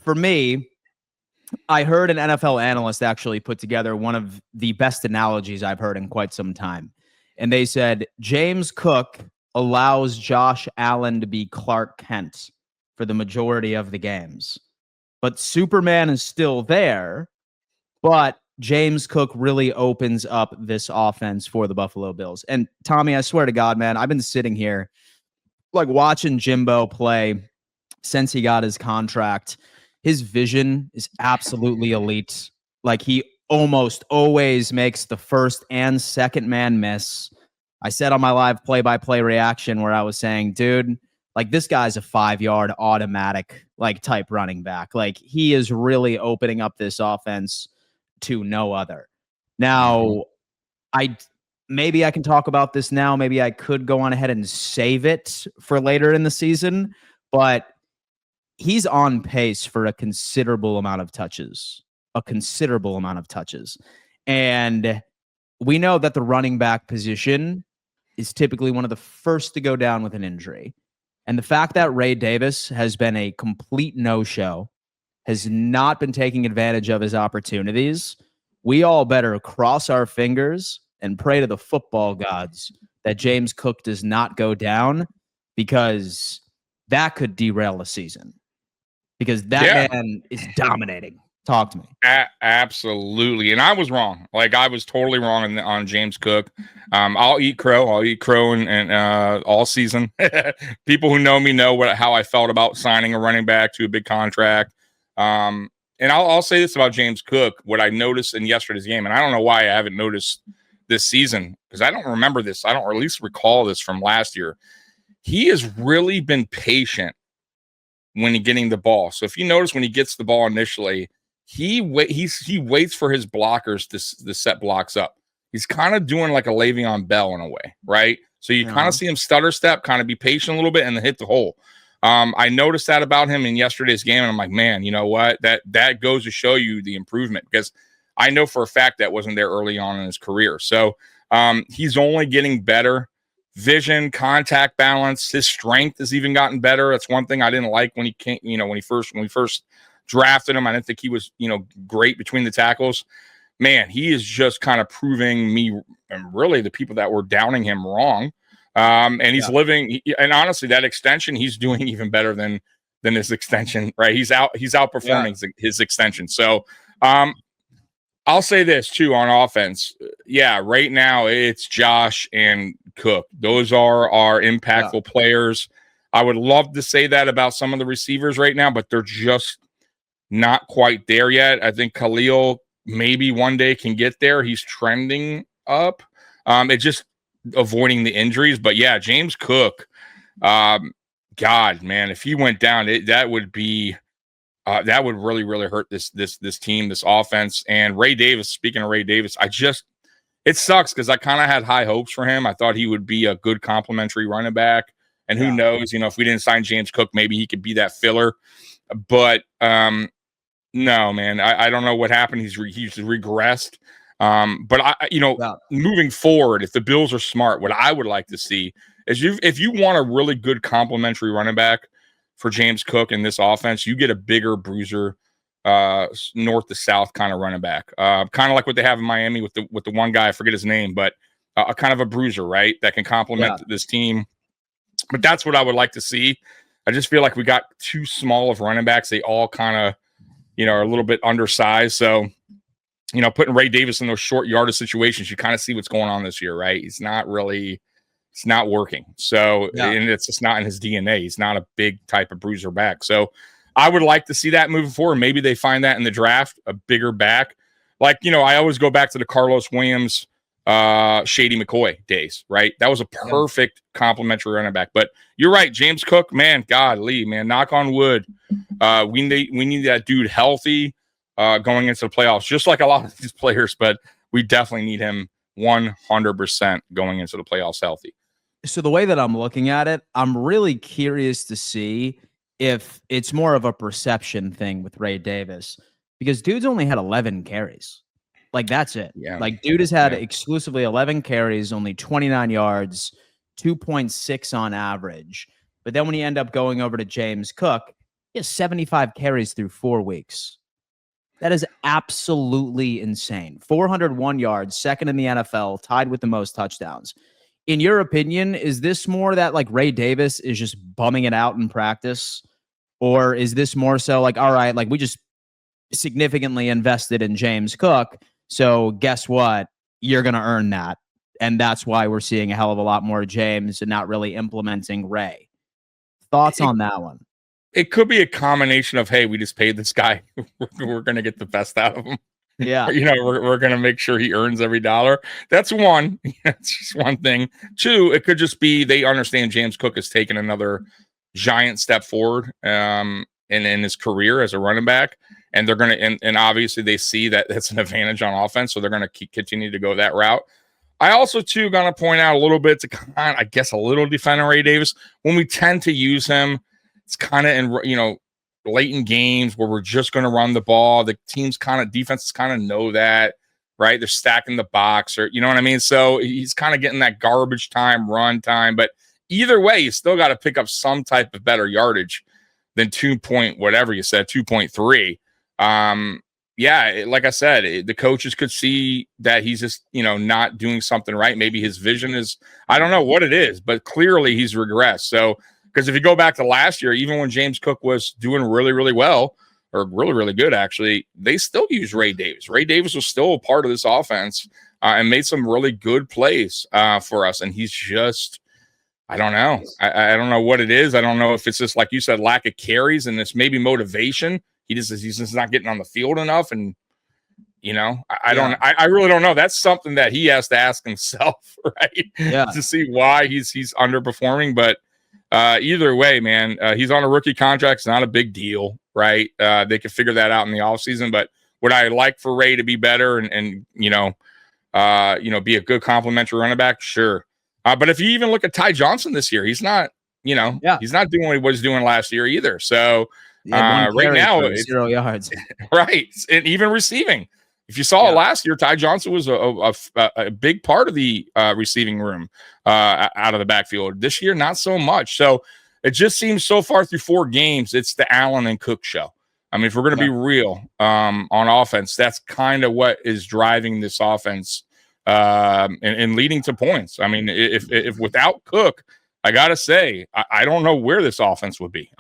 for me, I heard an NFL analyst actually put together one of the best analogies I've heard in quite some time. And they said, James Cook allows Josh Allen to be Clark Kent for the majority of the games. But Superman is still there, but James Cook really opens up this offense for the Buffalo Bills. And Tommy, I swear to God, man, I've been sitting here like watching Jimbo play since he got his contract. His vision is absolutely elite. Like, he almost always makes the first and second man miss. I said on my live play-by-play reaction where I was saying, dude, like, this guy's a 5-yard automatic, like, type running back. Like, he is really opening up this offense to no other. Now, maybe I can talk about this now. Maybe I could go on ahead and save it for later in the season, but he's on pace for a considerable amount of touches. And we know that the running back position is typically one of the first to go down with an injury. And the fact that Ray Davis has been a complete no-show, has not been taking advantage of his opportunities, we all better cross our fingers and pray to the football gods that James Cook does not go down, because that could derail a season. Because that man is dominating. Talk to me. Absolutely. And I was wrong. Like, I was totally wrong on James Cook. I'll eat crow. And all season. People who know me know how I felt about signing a running back to a big contract. And I'll say this about James Cook, what I noticed in yesterday's game, and I don't know why I haven't noticed this season, because I don't remember this. I don't, or at least recall this from last year. He has really been patient when he's getting the ball. So if you notice, when he gets the ball initially, he waits for his blockers to set blocks up. He's kind of doing like a Le'Veon Bell in a way, right? So you kind of see him stutter step, kind of be patient a little bit, and then hit the hole. I noticed that about him in yesterday's game, and I'm like, man, you know what? That goes to show you the improvement, because I know for a fact that wasn't there early on in his career. So he's only getting better. Vision, contact balance, his strength has even gotten better. That's one thing I didn't like when he came, when we first drafted him. I didn't think he was, great between the tackles. Man, he is just kind of proving me and really the people that were downing him wrong. And he's living, and honestly, that extension, he's doing even better than his extension, right? He's outperforming his extension. So I'll say this too on offense. Yeah, right now it's Josh and Cook. Those are our impactful players. I would love to say that about some of the receivers right now, but they're just not quite there yet. I think Khalil maybe one day can get there. He's trending up. It's just avoiding the injuries. But yeah, James Cook, God, man, if he went down, that would be that would really, really hurt this team, this offense. And Ray Davis, speaking of Ray Davis, it sucks because I kind of had high hopes for him. I thought he would be a good complimentary running back. And who knows, if we didn't sign James Cook, maybe he could be that filler. But no, man, I don't know what happened. He's regressed. But moving forward, if the Bills are smart, what I would like to see is if you want a really good complimentary running back for James Cook in this offense, you get a bigger bruiser, north to south kind of running back, kind of like what they have in Miami with the one guy, I forget his name, but a kind of a bruiser, right, that can complement this team. But that's what I would like to see. I just feel like we got too small of running backs. They all kind of, are a little bit undersized. So, putting Ray Davis in those short yardage situations, you kind of see what's going on this year, right? It's not working. So, and it's just not in his DNA. He's not a big type of bruiser back. So I would like to see that moving forward. Maybe they find that in the draft, a bigger back. Like, I always go back to the Carlos Williams, Shady McCoy days, right? That was a perfect complimentary running back. But you're right, James Cook, man, golly, man, knock on wood. We need that dude healthy going into the playoffs, just like a lot of these players, but we definitely need him 100% going into the playoffs healthy. So the way that I'm looking at it, I'm really curious to see if it's more of a perception thing with Ray Davis, because dude's only had 11 carries. Like, that's it. Yeah. Like, dude has had exclusively 11 carries, only 29 yards, 2.6 on average. But then when you end up going over to James Cook, He has 75 carries through 4 weeks. That is absolutely insane. 401 yards, second in the NFL, tied with the most touchdowns. In your opinion, is this more that like Ray Davis is just bumming it out in practice? Or is this more so like, all right, like we just significantly invested in James Cook. So guess what? You're going to earn that. And that's why we're seeing a hell of a lot more James and not really implementing Ray. Thoughts on that one? It could be a combination of, hey, we just paid this guy. We're going to get the best out of him. Yeah. We're going to make sure he earns every dollar. That's one. That's just one thing. Two, it could just be they understand James Cook has taken another giant step forward in his career as a running back. And they're going to, and obviously they see that that's an advantage on offense. So they're going to continue to go that route. I also, too, going to point out a little bit to kind of, I guess, a little defend Ray Davis. When we tend to use him, it's kind of in, late in games where we're just going to run the ball. The defenses kind of know that, right? They're stacking the box or, you know what I mean? So he's kind of getting that garbage time, run time. But either way, you still got to pick up some type of better yardage than 2.3. Yeah, like I said, the coaches could see that he's just, not doing something right. Maybe his vision is, I don't know what it is, but clearly he's regressed. So, because if you go back to last year, even when James Cook was doing really, really well, or really, really good, actually, they still used Ray Davis. Ray Davis was still a part of this offense and made some really good plays for us. And he's just, I don't know. I don't know what it is. I don't know if it's just, like you said, lack of carries and this maybe motivation. He's just not getting on the field enough. And, I really don't know. That's something that he has to ask himself, right? Yeah. To see why he's underperforming. But either way, man, he's on a rookie contract. It's not a big deal, right? They could figure that out in the offseason. But would I like for Ray to be better and be a good complimentary running back? Sure. But if you even look at Ty Johnson this year, he's not, he's not doing what he was doing last year either. So right now, it's 0 yards. Right. And even receiving. If you saw it last year, Ty Johnson was a big part of the receiving room out of the backfield. This year, not so much. So it just seems so far through 4 games, it's the Allen and Cook show. I mean, if we're going to be real on offense, that's kind of what is driving this offense and leading to points. I mean, if without Cook, I got to say, I don't know where this offense would be.